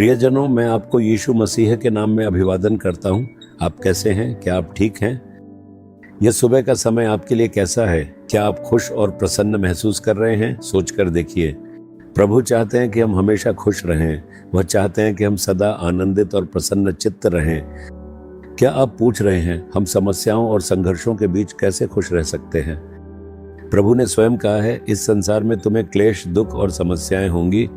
प्रियजनों, मैं आपको यीशु मसीह के नाम में अभिवादन करता हूं। आप कैसे हैं? क्या आप ठीक हैं? यह सुबह का समय आपके लिए कैसा है? क्या आप खुश और प्रसन्न महसूस कर रहे हैं? सोचकर देखिए। प्रभु चाहते हैं कि हम हमेशा खुश रहें। वह चाहते हैं कि हम सदा आनंदित और प्रसन्न चित्त रहें। क्या आप पूछ रहे हैं, हम समस्याओं और संघर्षों के बीच कैसे खुश रह सकते हैं? प्रभु ने स्वयं कहा है, इस संसार में तुम्हें क्लेश, दुख और समस्याएं होंगी।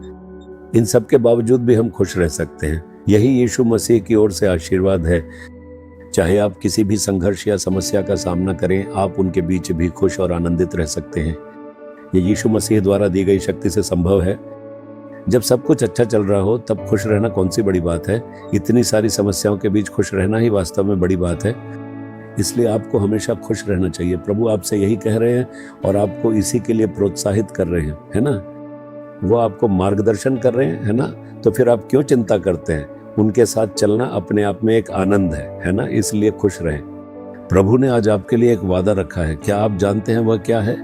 इन सब के बावजूद भी हम खुश रह सकते हैं। यही यीशु मसीह की ओर से आशीर्वाद है। चाहे आप किसी भी संघर्ष या समस्या का सामना करें, आप उनके बीच भी खुश और आनंदित रह सकते हैं। ये यीशु मसीह द्वारा दी गई शक्ति से संभव है। जब सब कुछ अच्छा चल रहा हो तब खुश रहना कौन सी बड़ी बात है? इतनी सारी समस्याओं के बीच खुश रहना ही वास्तव में बड़ी बात है। इसलिए आपको हमेशा खुश रहना चाहिए। प्रभु आपसे यही कह रहे हैं और आपको इसी के लिए प्रोत्साहित कर रहे हैं, है ना? वो आपको मार्गदर्शन कर रहे हैं, है ना? तो फिर आप क्यों चिंता करते हैं? उनके साथ चलना अपने आप में एक आनंद है ना? इसलिए खुश रहें। प्रभु ने आज आपके लिए एक वादा रखा है। क्या आप जानते हैं वह क्या है?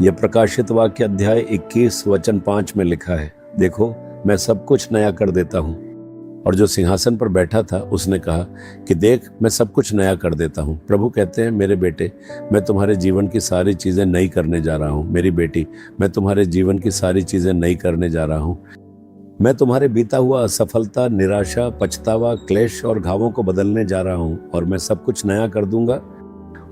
यह प्रकाशित वाक्य अध्याय 21 वचन 5 में लिखा है, देखो मैं सब कुछ नया कर देता हूं। और जो सिंहासन पर बैठा था उसने कहा कि देख मैं सब कुछ नया कर देता हूं। प्रभु कहते हैं, मेरे बेटे, मैं तुम्हारे जीवन की सारी चीजें नई करने जा रहा हूं। मेरी बेटी, मैं तुम्हारे जीवन की सारी चीजें नई करने जा रहा हूं। मैं तुम्हारे बीता हुआ असफलता, निराशा, पछतावा, क्लेश और घावों को बदलने जा रहा हूं और मैं सब कुछ नया कर दूंगा।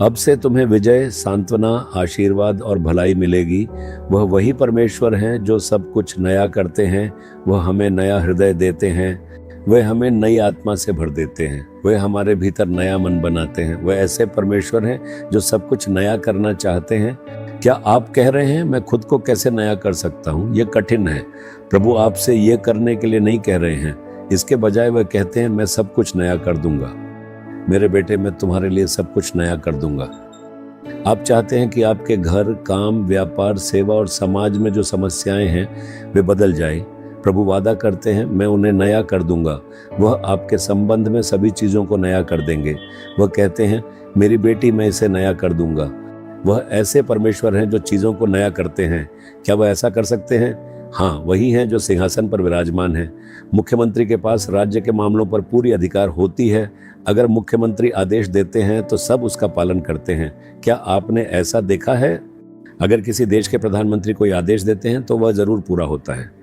अब से तुम्हें विजय, सांत्वना, आशीर्वाद और भलाई मिलेगी। वह वही परमेश्वर हैं जो सब कुछ नया करते हैं। वह हमें नया हृदय देते हैं। वे हमें नई आत्मा से भर देते हैं। वे हमारे भीतर नया मन बनाते हैं। वे ऐसे परमेश्वर हैं जो सब कुछ नया करना चाहते हैं। क्या आप कह रहे हैं, मैं खुद को कैसे नया कर सकता हूँ? ये कठिन है। प्रभु आपसे ये करने के लिए नहीं कह रहे हैं। इसके बजाय वह कहते हैं, मैं सब कुछ नया कर दूंगा। मेरे बेटे, मैं तुम्हारे लिए सब कुछ नया कर दूंगा। आप चाहते हैं कि आपके घर, काम, व्यापार, सेवा और समाज में जो समस्याएं हैं वे बदल जाए। प्रभु वादा करते हैं, मैं उन्हें नया कर दूंगा। वह आपके संबंध में सभी चीजों को नया कर देंगे। वह कहते हैं, मेरी बेटी, मैं इसे नया कर दूंगा। वह ऐसे परमेश्वर हैं जो चीजों को नया करते हैं। क्या वह ऐसा कर सकते हैं? हाँ, वही हैं जो सिंहासन पर विराजमान हैं। मुख्यमंत्री के पास राज्य के मामलों पर पूरी अधिकार होती है। अगर मुख्यमंत्री आदेश देते हैं तो सब उसका पालन करते हैं। क्या आपने ऐसा देखा है? अगर किसी देश के प्रधानमंत्री कोई आदेश देते हैं तो वह जरूर पूरा होता है।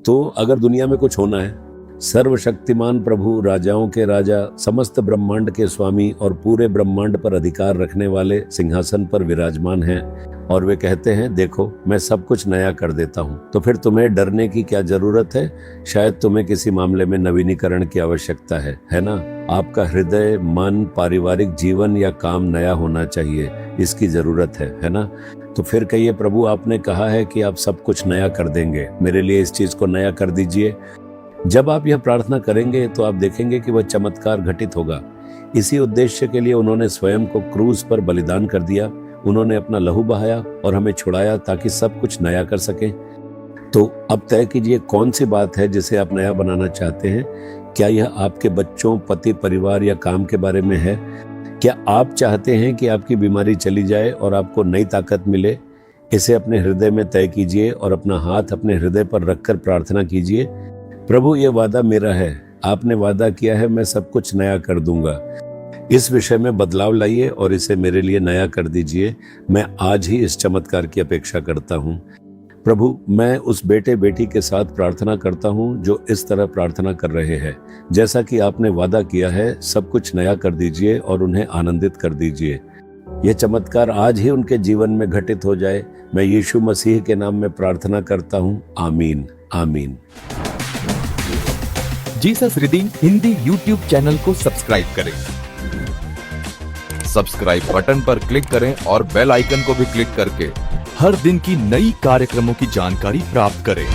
तो अगर दुनिया में कुछ होना है, सर्वशक्तिमान प्रभु, राजाओं के राजा, समस्त ब्रह्मांड के स्वामी और पूरे ब्रह्मांड पर अधिकार रखने वाले सिंहासन पर विराजमान हैं और वे कहते हैं, देखो मैं सब कुछ नया कर देता हूं। तो फिर तुम्हें डरने की क्या जरूरत है? शायद तुम्हें किसी मामले में नवीनीकरण की आवश्यकता है ना? आपका हृदय, मन, पारिवारिक जीवन या काम नया होना चाहिए, इसकी जरूरत है ना? तो फिर कहिए, प्रभु आपने कहा है कि आप सब कुछ नया कर देंगे, मेरे लिए इस चीज को नया कर दीजिए। जब आप यह प्रार्थना करेंगे तो आप देखेंगे कि वह चमत्कार घटित होगा। इसी उद्देश्य के लिए उन्होंने स्वयं को क्रूस पर बलिदान कर दिया। उन्होंने अपना लहू बहाया और हमें छुड़ाया ताकि सब कुछ नया कर सके। तो अब तय कीजिए, कौन सी बात है जिसे आप नया बनाना चाहते हैं? क्या यह आपके बच्चों, पति, परिवार या काम के बारे में है? क्या आप चाहते हैं कि आपकी बीमारी चली जाए और आपको नई ताकत मिले? इसे अपने हृदय में तय कीजिए और अपना हाथ अपने हृदय पर रखकर प्रार्थना कीजिए, प्रभु ये वादा मेरा है। आपने वादा किया है, मैं सब कुछ नया कर दूंगा। इस विषय में बदलाव लाइए और इसे मेरे लिए नया कर दीजिए। मैं आज ही इस चमत्कार की अपेक्षा करता हूँ। प्रभु, मैं उस बेटे बेटी के साथ प्रार्थना करता हूँ जो इस तरह प्रार्थना कर रहे हैं। जैसा कि आपने वादा किया है, सब कुछ नया कर दीजिए और उन्हें आनंदित कर दीजिए। यह चमत्कार आज ही उनके जीवन में घटित हो जाए। मैं यीशु मसीह के नाम में प्रार्थना करता हूँ। आमीन, आमीन। Jesus redeem Hindi YouTube channel को सब्सक्राइब करें। सब्सक्राइब बटन पर क्लिक करें और बेल आइकन को भी क्लिक करके हर दिन की नई कार्यक्रमों की जानकारी प्राप्त करें।